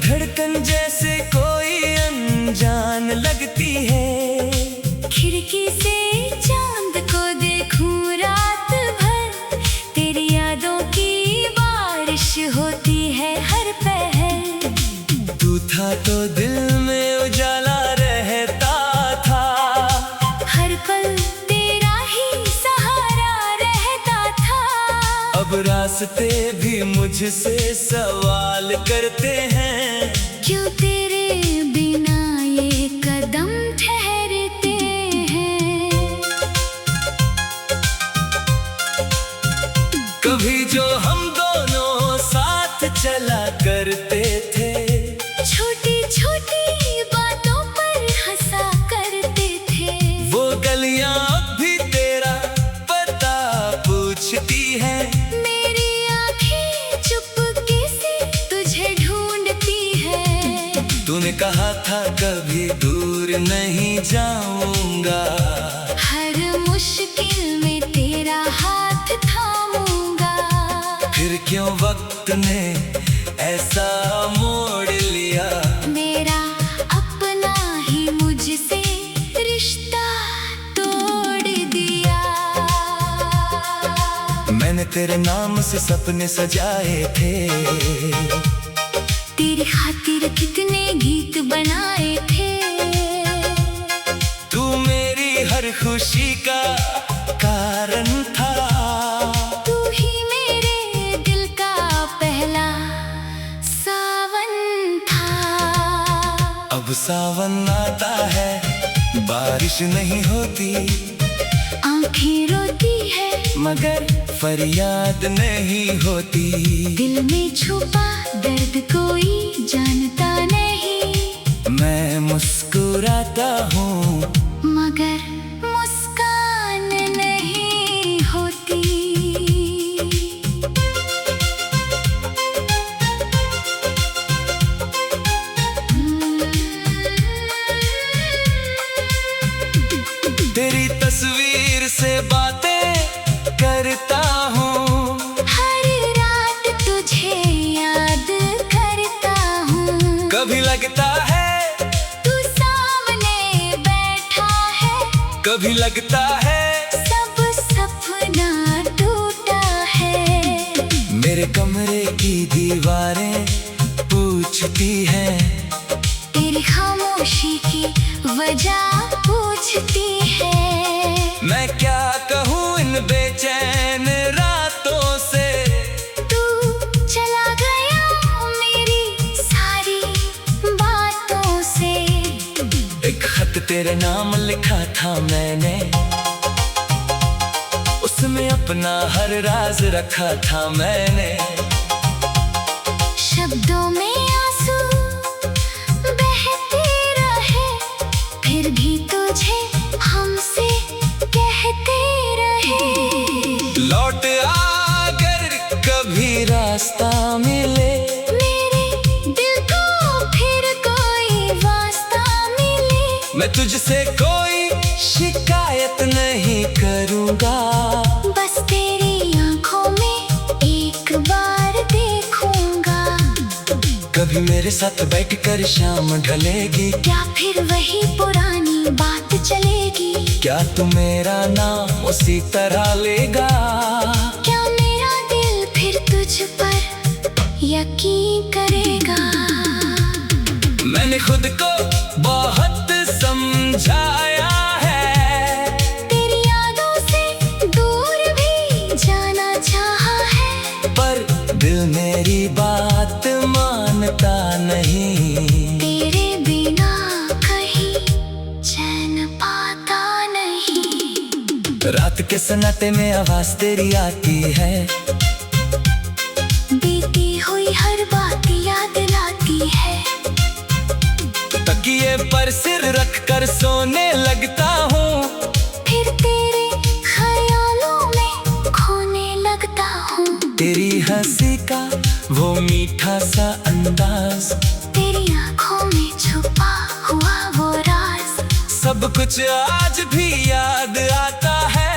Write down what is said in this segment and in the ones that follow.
धड़कन जैसे कोई अनजान लगती है। खिड़की से चांद को देखूं रात भर, तेरी यादों की बारिश होती है हर पहर। तू था तो दिल में उजाला रहता था, हर पल तेरा ही सहारा रहता था। अब रास्ते भी मुझसे सवाल करते हैं, क्यों तेरे बिना ये कदम ठहरते हैं। कभी जो हम दोनों साथ चला करते थे, छोटी छोटी बातों पर हंसा करते थे। वो गलियां अब भी तेरा पता पूछती है। मेरी आँखें चुपके से तुझे ढूंढती है। तूने कहा था कभी दूर नहीं जाऊंगा, हर मुश्किल में तेरा हाथ थामूंगा। फिर क्यों वक्त ने ऐसा मोड़ लिया। मेरा अपना ही मुझसे रिश्ता तोड़ दिया। मैंने तेरे नाम से सपने सजाए थे, तेरी खातिर कितने गीत बनाए थे। तू मेरी हर खुशी का कारण था। तू ही मेरे दिल का पहला सावन था। अब सावन आता है, बारिश नहीं होती, आंखें रोती है मगर फरियाद नहीं होती। दिल में छुपा दर्द कोई जानता नहीं, मैं मुस्कुराता हूँ मगर मुस्कान नहीं होती। तेरी तस्वीर से बातें करता हूँ, हर रात तुझे याद करता हूँ। कभी लगता है तू सामने बैठा है, कभी लगता है सब सपना टूटा है। मेरे कमरे की दीवारें पूछती हैं, तेरी खामोशी की वजह पूछती है। मैं क्या कहूँ इन बेचैन रातों से। तू चला गया मेरी सारी बातों से। एक खत तेरे नाम लिखा था मैंने, उसमें अपना हर राज रखा था मैंने। शब्दों में आंसू बहते रहे, फिर भी तुझे हमसे कहते रहे। लौट आ अगर कभी रास्ता मिले, मेरे दिल को फिर कोई वास्ता मिले। मैं तुझसे कोई शिकायत नहीं करूँगा, बस तेरी आंखों में एक बार देखूंगा। कभी मेरे साथ बैठकर शाम ढलेगी, क्या फिर वही पुरानी बात चलेगी। क्या तू मेरा नाम उसी तरह लेगा। क्या मेरा दिल फिर तुझ पर यकीन करेगा। मैंने खुद को बहुत समझाया है, तेरी यादों से दूर भी जाना चाहा है, पर दिल मेरी बात मानता नहीं। तेरे बिना कहीं चैन पाता नहीं। रात के सन्नाटे में आवाज तेरी आती है, बीती हुई हर बात याद लाती है। तकिए पर सिर रख कर सोने लगता हूँ, फिर तेरे ख्यालों में खोने लगता हूँ। तेरी हंसी का वो मीठा सा अंदाज, तेरी आंखों में छुपा हुआ वो राज, सब कुछ आज भी याद आता है।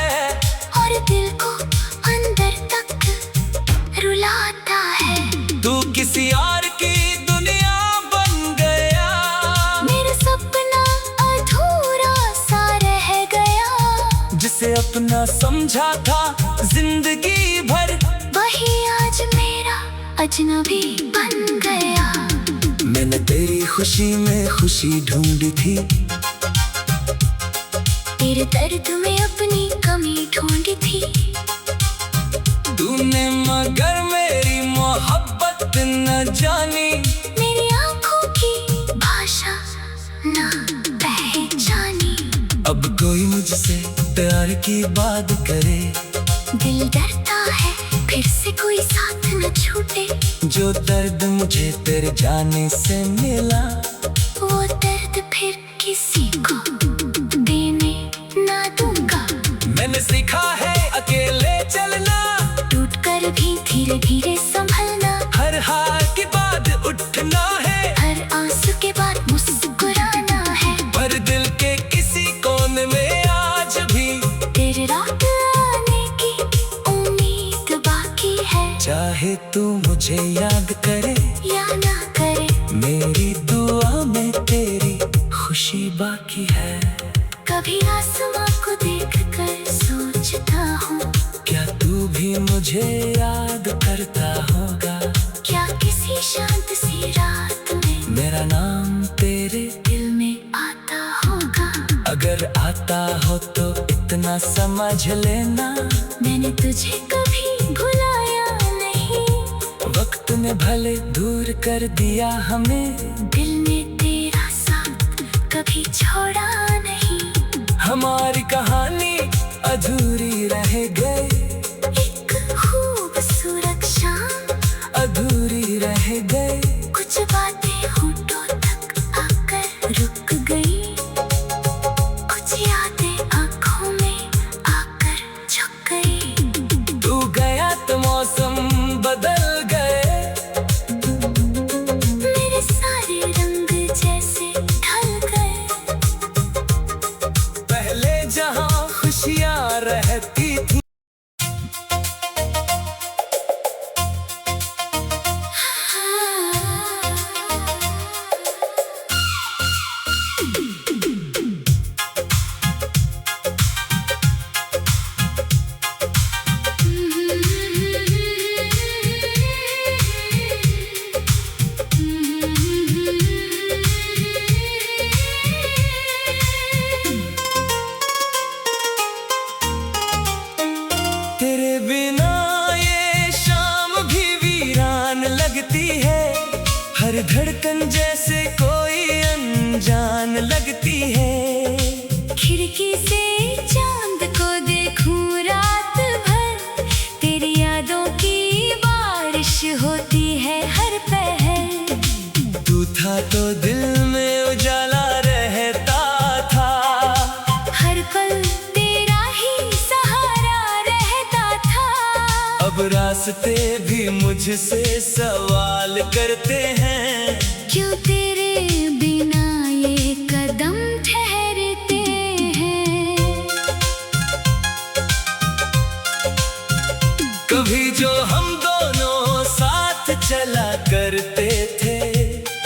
और दिल को अंदर तक रुलाता है। तू किसी और की दुनिया जितना समझा था जिंदगी भर, वही आज मेरा अजनबी बन गया। मैंने तेरी खुशी में खुशी ढूंढी थी, तेरे दर्द में अपनी कमी ढूंढी थी। तूने मगर मेरी मोहब्बत न जानी, मेरी आंखों की भाषा ना पहचानी। अब कोई मुझसे प्यार की बात करे, दिल डरता है फिर से कोई साथ न छूटे। जो दर्द मुझे तेरे जाने से मिला, वो दर्द फिर किसी को देने ना दूंगा। मैंने सीखा है अकेले चलना, टूट कर भी धीरे धीरे संभलना। हर हार के बाद उठना है, हर आंसू के बाद मुस्कुराना है। पर दिल के किसी कोने में आज भी तेरे रात आने की उम्मीद बाकी है। चाहे तू मुझे याद करे या ना करे, मेरी दुआ में तेरी खुशी बाकी है। कभी आसमां को देख कर सोचता हूँ, क्या तू भी मुझे याद करता होगा? क्या किसी शांत सी रात में मेरा नाम तेरे दिल में आता होगा? अगर आता हो तो इतना समझ लेना, मैंने तुझे कभी भुलाया नहीं। वक्त ने भले दूर कर दिया हमें, दिल ने तेरा साथ कभी छोड़ा नहीं। हमारी कहानी अधूरी रह गई, एक खूबसूरत शाम अधूरी रह गई। कुछ बातें होठों तक आकर रुक गई, कुछ यादें आंखों में आकर झुक गई। तू गया तो मौसम बदल गए, मेरे सारे रंग जैसे ढल गए। पहले जहां खुशियां रहती थी, तेरे बिना ये शाम भी वीरान लगती है। हर धड़कन जैसे कोई अनजान लगती है। खिड़की से चांद को देखूं रात भर, तेरी यादों की बारिश होती है हर पहर। तू था तो दिल में उजाला रहता था, हर पल तेरा ही सहारा रहता था। अब रास्ते भी मुझसे सवाल करते हैं, क्यों तेरे बिना ये कदम ठहरते हैं। कभी जो हम दोनों साथ चला करते थे,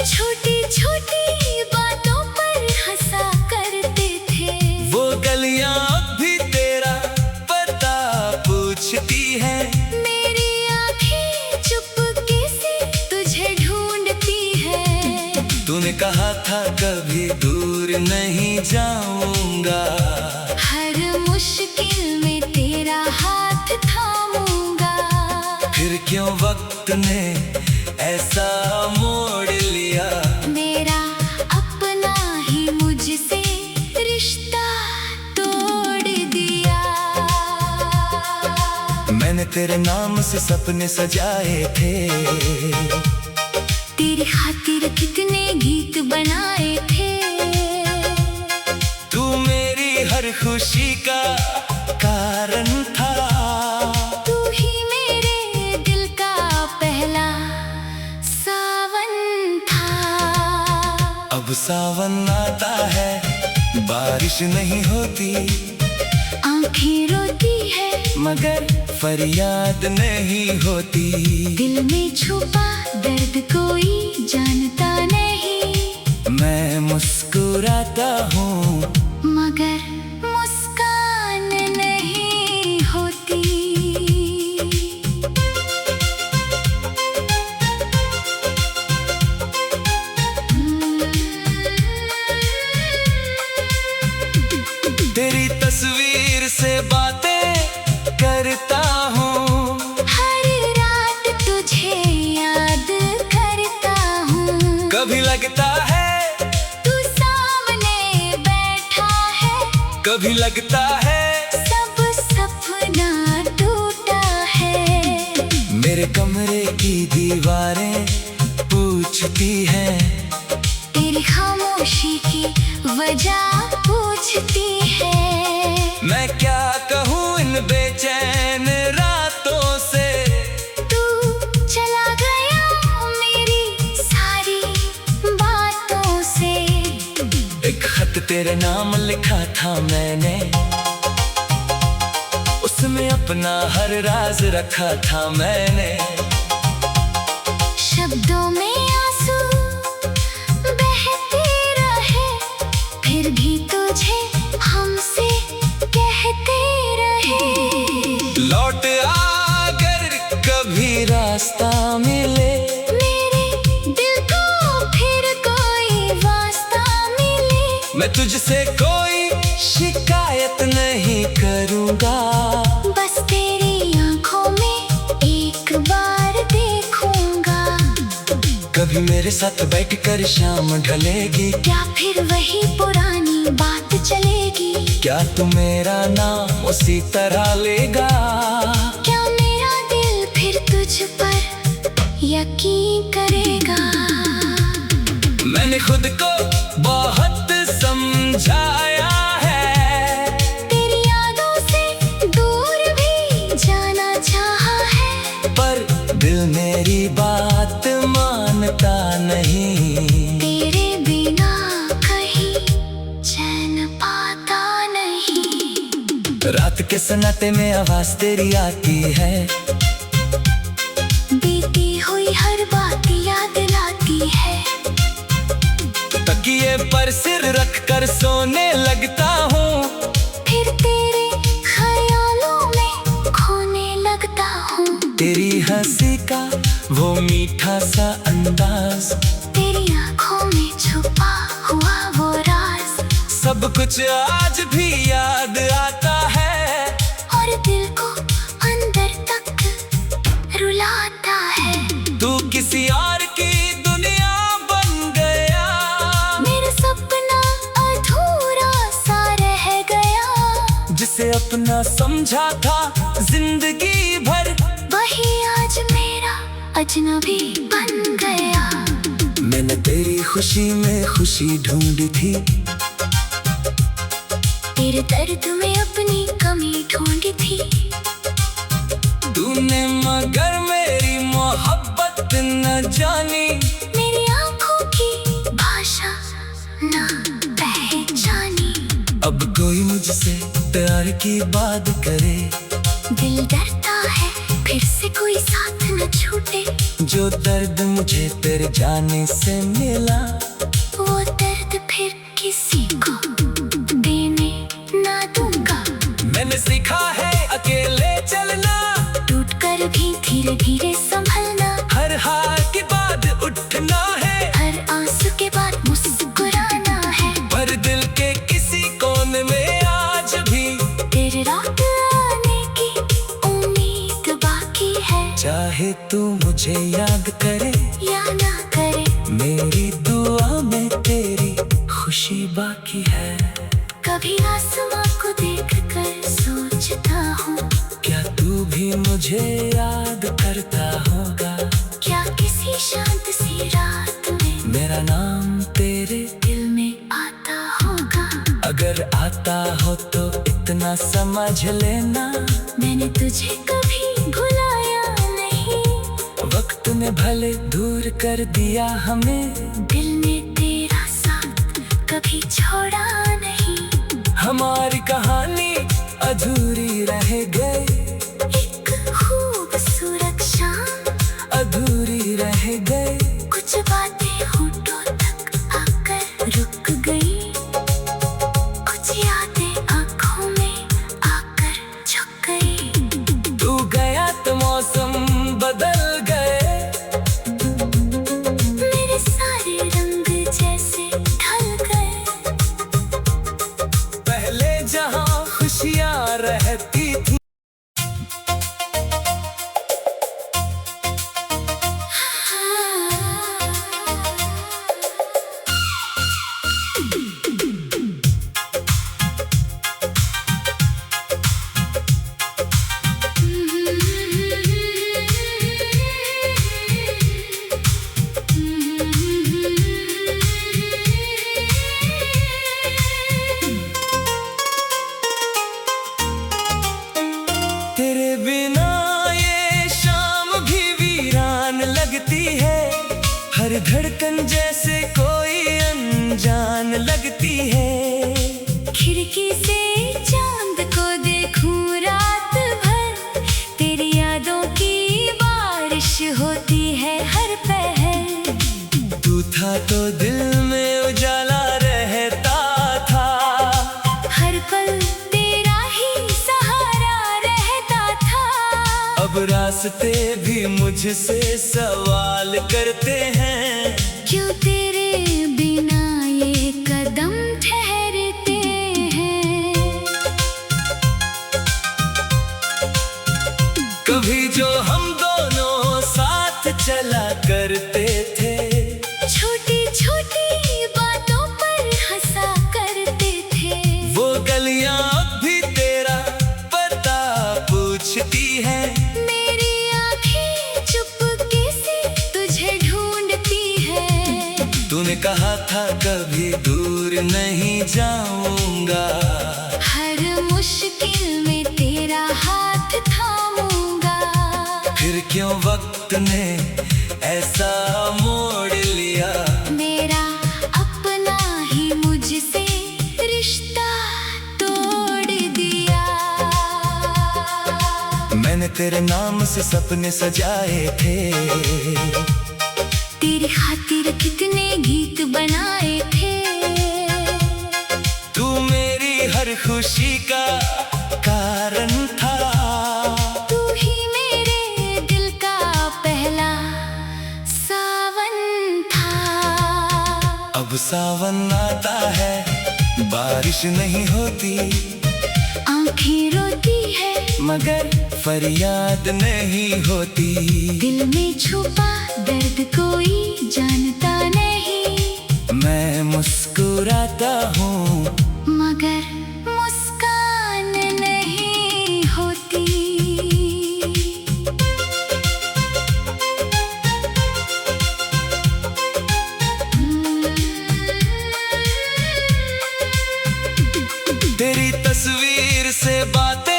छोटी छोटी बातों पर हंसा करते थे। वो गलियां अब भी तेरा पता पूछती है। मेरी आँखें चुपके से तुझे ढूंढती है। तूने कहा था कभी दूर नहीं जाऊंगा, हर मुश्किल में तेरा हाथ थामूंगा। फिर क्यों वक्त ने ऐसा मोड़ लिया। मेरा अपना ही मुझसे रिश्ता तोड़ दिया। मैंने तेरे नाम से सपने सजाए थे, तेरी खातिर कितने गीत बनाए थे। तू मेरी हर खुशी का कारण था। तू ही मेरे दिल का पहला सावन था। अब सावन आता है, बारिश नहीं होती, आंखें रोती है मगर फरियाद नहीं होती। दिल में छुपा दर्द कोई जानता नहीं। मैं मुस्कुराता हूँ मगर मुस्कान नहीं। लगता है तू सामने बैठा है, कभी लगता है सब सपना टूटा है। मेरे कमरे की दीवारें पूछती हैं, तेरी खामोशी की वजह पूछती है। मैं क्या कहूँ इन बेचैन रातों से। तू चला गया मेरी सारी बातों से। एक खत तेरे नाम लिखा था मैंने, उसमें अपना हर राज रखा था मैंने। शब्दों में आंसू बहते रहे, फिर भी तुझे हमसे कहते रहे। लौट आकर कभी रास्ता मिले, मेरे दिल को फिर कोई वास्ता मिले। मैं तुझसे कोई शिकायत नहीं करूँगा, बस तेरी आंखों में एक बार देखूंगा। कभी मेरे साथ बैठकर शाम ढलेगी, क्या फिर वही पुरानी बात चलेगी? क्या तू मेरा नाम उसी तरह लेगा? क्या मेरा दिल फिर तुझ पर यकीन करेगा? मैंने खुद को बहुत समझाया है, तेरी यादों से दूर भी जाना चाहा है, पर दिल मेरी बात मानता नहीं। तेरे बिना कहीं चैन पाता नहीं। रात के सन्नाटे में आवाज तेरी आती है, बीती हुई हर बात याद लाती है। तकिए पर सिर रख कर सोने लगता हूँ, फिर तेरे ख्यालों में खोने लगता हूँ। तेरी हंसी का वो मीठा सा अंदाज, तेरी आंखों में छुपा हुआ वो राज, सब कुछ आज भी याद आता है, और दिल को अंदर तक रुलाता है। तू किसी और की दुनिया बन गया, मेरा सपना अधूरा सा रह गया। जिसे अपना समझा था जिंदगी भर, वही आज मेरा अजनबी बन गया। मैंने तेरी खुशी में खुशी ढूंढी थी, तेरे दर्द में अपनी कमी ढूंढी थी। तूने मगर मेरी मोहब्बत न जानी, मेरी आंखों की भाषा ना पहचानी। अब कोई मुझसे प्यार की बात करे, दिल डरता है फिर से कोई साथ न छूटे। जो दर्द मुझे तेरे जाने से मिला, वो दर्द फिर किसी को देने ना दूंगा। मैंने सीखा है अकेले चलना, टूट कर भी धीरे धीरे संभलना। हर हार के बाद उठना है, हर आंसू के बाद मुस्कुराना है। पर दिल के किसी कोने में आज भी तेरे रात आने की उम्मीद बाकी है। चाहे तू मुझे याद करे या ना करे, मेरी दुआ में तेरी खुशी बाकी है। कभी आसमां को देख कर सोचता हूँ, क्या तू भी मुझे याद करता होगा? क्या किसी शांत सी रात में मेरा नाम तेरे दिल में आता होगा? अगर आता हो तो इतना समझ लेना, मैंने तुझे कभी भुलाया नहीं। वक्त ने भले दूर कर दिया हमें, दिल ने तेरा साथ कभी छोड़ा नहीं। हमारी कहानी अधूरी रह गई, एक खूबसूरत शाम अधूरी रह गई। कुछ बातें होठों तक आकर रुक गई, कुछ यादें आंखों में आकर झुक गई। तू गया तो मौसम बदल गए, मेरे सारे रंग जैसे ढल गए। पहले जहाँ खुशियाँ रहती थी, बिना ये शाम भी वीरान लगती है। हर धड़कन जैसे कोई अनजान लगती है। खिड़की से चांद को देखूं रात भर, तेरी यादों की बारिश होती है हर पहर। तू था तो दिल में उजाला रहता था, हर पल तेरा ही सहारा रहता था। अब रास्ते भी मुझसे सवाल करते हैं, क्यों तेरे बिना ये कदम ठहरते हैं। कभी जो हम दोनों साथ चला करते थे, छोटी छोटी बातों पर हंसा करते थे। वो गलियां अब भी तेरा पता पूछती है। मेरी आँखें चुपके से तुझे ढूंढती है। तूने कहा था कभी दूर नहीं जाऊंगा, हर मुश्किल में तेरा हाथ थामूंगा। फिर क्यों वक्त ने ऐसा मोड़ लिया। मेरा अपना ही मुझसे रिश्ता तोड़ दिया। मैंने तेरे नाम से सपने सजाए थे, तेरी खातिर कितने गीत बनाए थे। तू मेरी हर खुशी का कारण था। तू ही मेरे दिल का पहला सावन था। अब सावन आता है, बारिश नहीं होती, आँखें रोती है मगर फरियाद नहीं होती। दिल में छुपा दर्द कोई जानता नहीं। मैं मुस्कुराता हूँ मगर मुस्कान नहीं होती। तेरी तस्वीर से बातें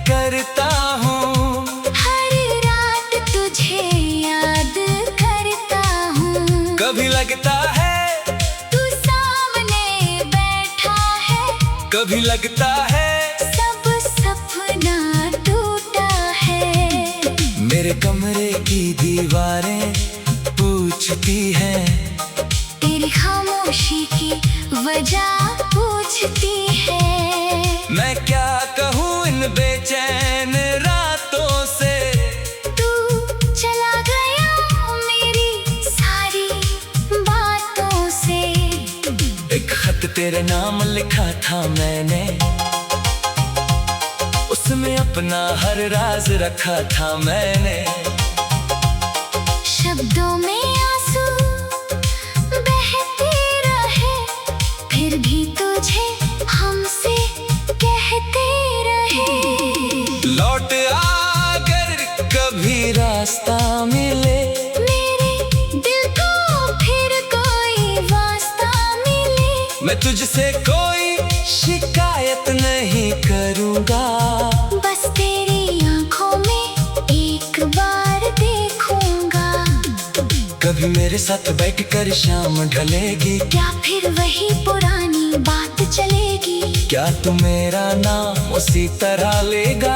करता हूँ, हर रात तुझे याद करता हूँ। कभी लगता है तू सामने बैठा है, कभी लगता है सब सपना टूटा है। मेरे कमरे की दीवारें पूछती हैं, तेरी खामोशी की वजह पूछती है। मैं क्या कहूँ इन बेचैन रातों से। तू चला गया मेरी सारी बातों से। एक खत तेरे नाम लिखा था मैंने, उसमें अपना हर राज रखा था मैंने। शब्दों में आंसू बहते रहे, फिर भी तुझे हमसे कहते रहे। लौट आकर कभी रास्ता मिले, मेरे दिल को फिर कोई वास्ता मिले। मैं तुझसे कोई शिकायत नहीं करूँगा। बस तेरी आंखों में एक बार देखूंगा। कभी मेरे साथ बैठकर शाम ढलेगी, क्या फिर वही पुरानी बात चलेगी। क्या तू मेरा नाम उसी तरह लेगा।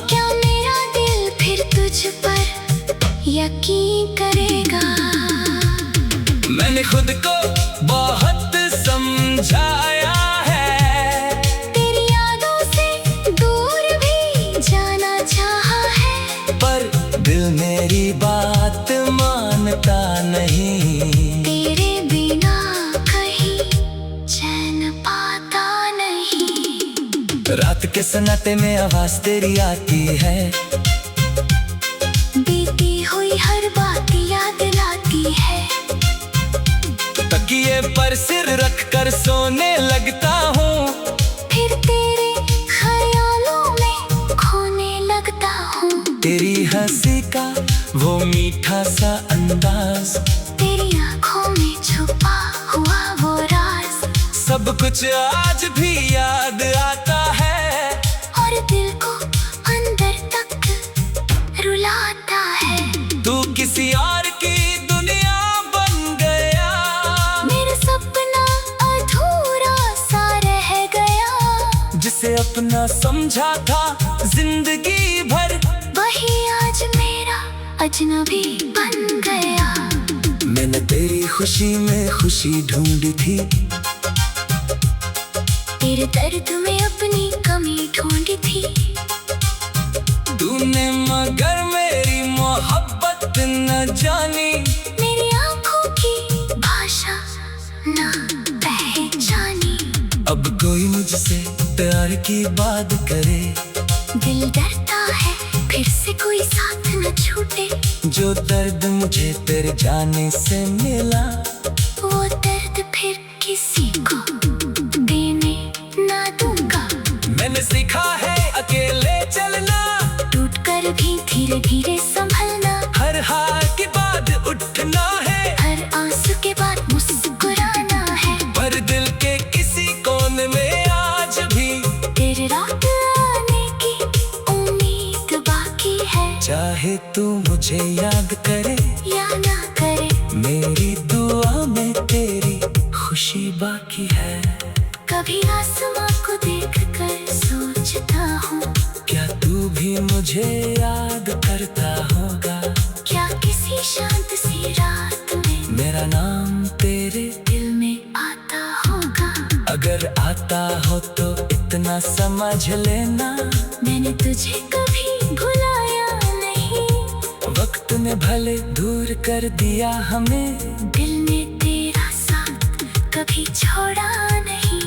क्या मेरा दिल फिर तुझ पर यकीन करेगा। मैंने खुद को बहुत समझाया है, तेरी यादों से दूर भी जाना चाहा है। पर दिल मेरी बात मानता नहीं। तेरे बिना कहीं चैन पाता नहीं। रात के सन्नाटे में आवाज तेरी आती है, बीती हुई हर बात याद लाती है। तकिए पर सिर रख कर सोने लगता हूँ, फिर तेरे ख्यालों में खोने लगता हूँ। तेरी हंसी का वो मीठा सा अंदाज, तेरी आंखों में छुपा हुआ वो राज। सब कुछ आज भी याद आता है। और दिल को अंदर किसी और की दुनिया बन गया। मेरा सपना अधूरा सा रह गया। जिसे अपना समझा था जिंदगी भर, वही आज मेरा अजनबी बन गया। मैंने तेरी खुशी में खुशी ढूंढी थी, तेरे दर्द में अपनी कमी ढूंढी थी। तूने मगर मेरी मोहब्बत न जानी, मेरी आंखों की भाषा न पहचानी। अब कोई मुझसे प्यार की बात करे, दिल डरता है फिर से कोई साथ न छूटे। जो दर्द मुझे तेरे जाने से मिला, वो दर्द फिर किसी को देने ना दूंगा। मैंने सीखा है अकेले चलना, टूट कर भी धीरे धीरे संभलना। हर हार के बाद उठना है, हर आंसू के बाद मुस्कुराना है। पर दिल के किसी कोने में आज भी तेरे रात आने की उम्मीद बाकी है। चाहे तू मुझे याद करे या ना करे, मेरी दुआ में तेरी खुशी बाकी है। कभी आसमां को देख कर सोचता हूँ, क्या तू भी मुझे याद करता होगा? क्या किसी शांत सी रात में मेरा नाम तेरे दिल में आता होगा? अगर आता हो तो इतना समझ लेना, मैंने तुझे कभी भुलाया नहीं। वक्त ने भले दूर कर दिया हमें, दिल ने तेरा साथ कभी छोड़ा नहीं।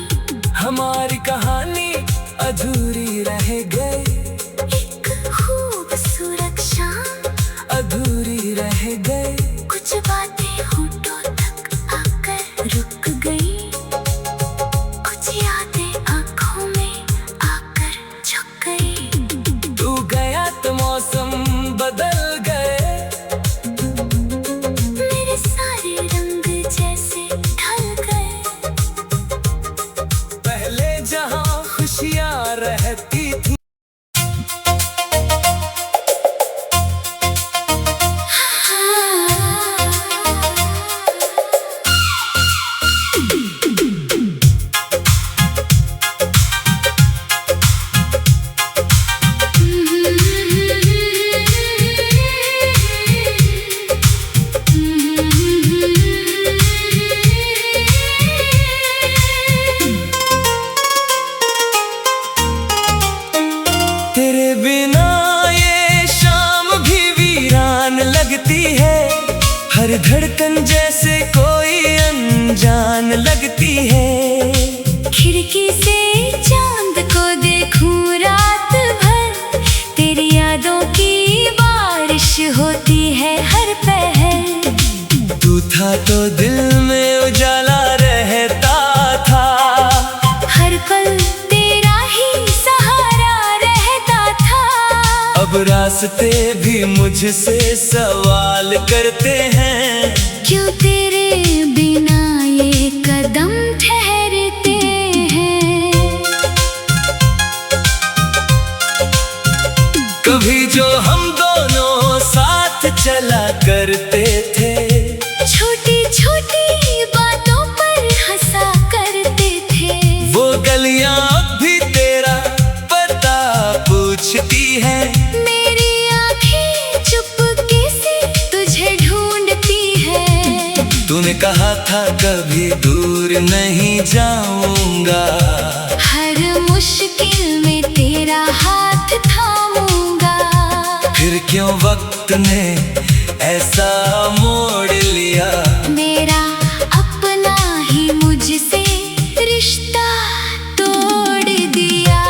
हमारी कहानी अधूरी रह गई, एक खूबसूरत शाम अधूरी रह गई। कुछ बातें होठों तक आकर रुक गई, कुछ यादें आंखों में आकर झुक गई। तू गया तो मौसम बदल गए, मेरे सारे रंग जैसे ढल गए। पहले जहां खुशियां रहती थी, तेरे बिना ये शाम भी वीरान लगती है। हर धड़कन जैसे कोई अनजान लगती है। खिड़की से चांद को देखूं रात भर, तेरी यादों की बारिश होती है हर पहर। तू था तो दिल में उजाला रहता था, हर पल तेरा ही सहारा रहता था। अब रास्ते भी मुझसे सवाल करते हैं, क्यों तेरे बिना ये कदम ठहरते हैं। कभी जो हम दोनों साथ चला करते थे, छोटी छोटी बातों पर हंसा करते थे। वो गलियां अब भी तेरा पता पूछती है। मेरी आँखें चुपके से तुझे ढूंढती है। तूने कहा था कभी दूर नहीं जाऊंगा, हर मुश्किल में तेरा हाथ थामूंगा। फिर क्यों वक्त ने ऐसा मोड़ लिया? मेरा अपना ही मुझसे रिश्ता तोड़ दिया।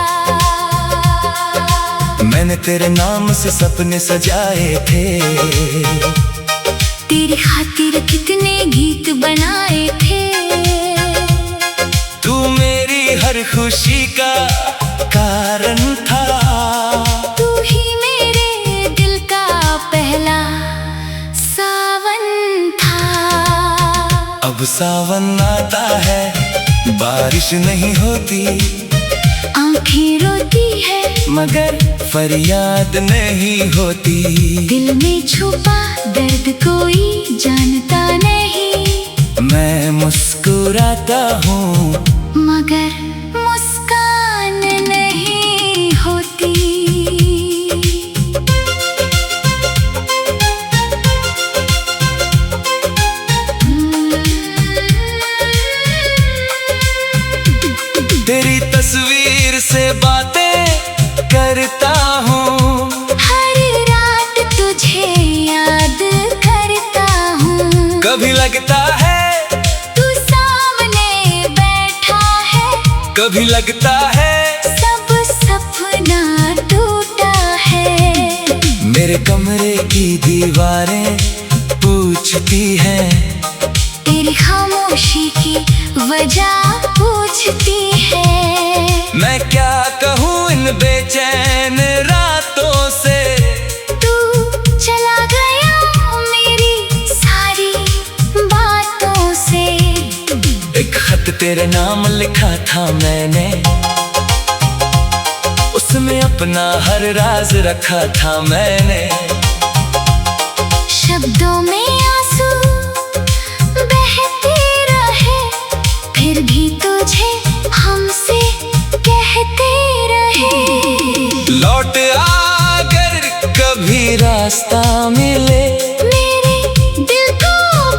मैंने तेरे नाम से सपने सजाए थे, तेरी खातिर कितने गीत बनाए थे। तू मेरी हर खुशी का कारण था। तू ही मेरे दिल का पहला सावन था। अब सावन आता है, बारिश नहीं होती। आंखें रोती है मगर फरियाद नहीं होती। दिल में छुपा दर्द कोई जानता नहीं। मैं मुस्कुराता हूँ मगर मुस्कान नहीं होती। तेरी तस्वीर से बातें करता हूँ। हर रात तुझे याद करता हूँ। कभी लगता है तू सामने बैठा है। कभी लगता है सब सपना टूटा है। मेरे कमरे की दीवारें पूछती हैं। तेरी खामोशी की वजह पूछती है। मैं क्या कहूँ इन बेचैन रातों से। तू चला गया मेरी सारी बातों से। एक खत तेरे नाम लिखा था मैंने, उसमें अपना हर राज रखा था मैंने। शब्दों में आंसू बहते रहे, फिर भी तुझे हमसे कहते रहे। लौट आ अगर कभी रास्ता मिले, मेरे दिल को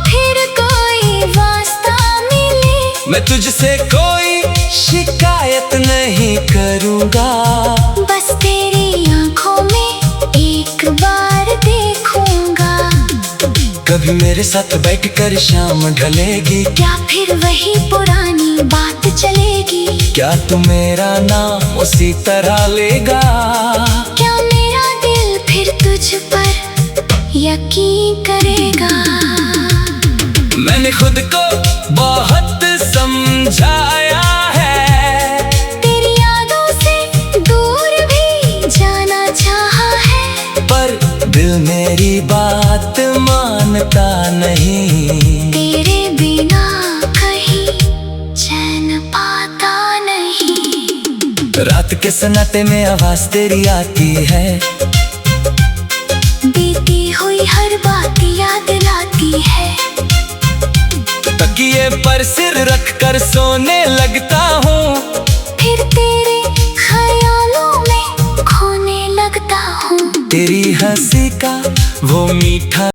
फिर कोई वास्ता मिले। मैं तुझसे कोई शिकायत नहीं करूँगा। बस तेरी आंखों में एक बार देखूंगा। कभी मेरे साथ बैठकर शाम ढलेगी, क्या फिर वही पुरानी बात चलेगी। क्या तू मेरा नाम उसी तरह लेगा। क्या मेरा दिल फिर तुझ पर यकीन करेगा। मैंने खुद को बहुत समझाया है। तेरी यादों से दूर भी जाना चाहा है। पर दिल मेरी बात मानता नहीं। तेरे बिना कहीं चैन पाता नहीं। रात के सन्नाटे में आवाज तेरी आती है। बीती हुई हर बात याद लाती है। तकिए पर सिर रख कर सोने लगता हूँ। फिर तेरे ख्यालों में खोने लगता हूँ। तेरी हंसी का वो मीठा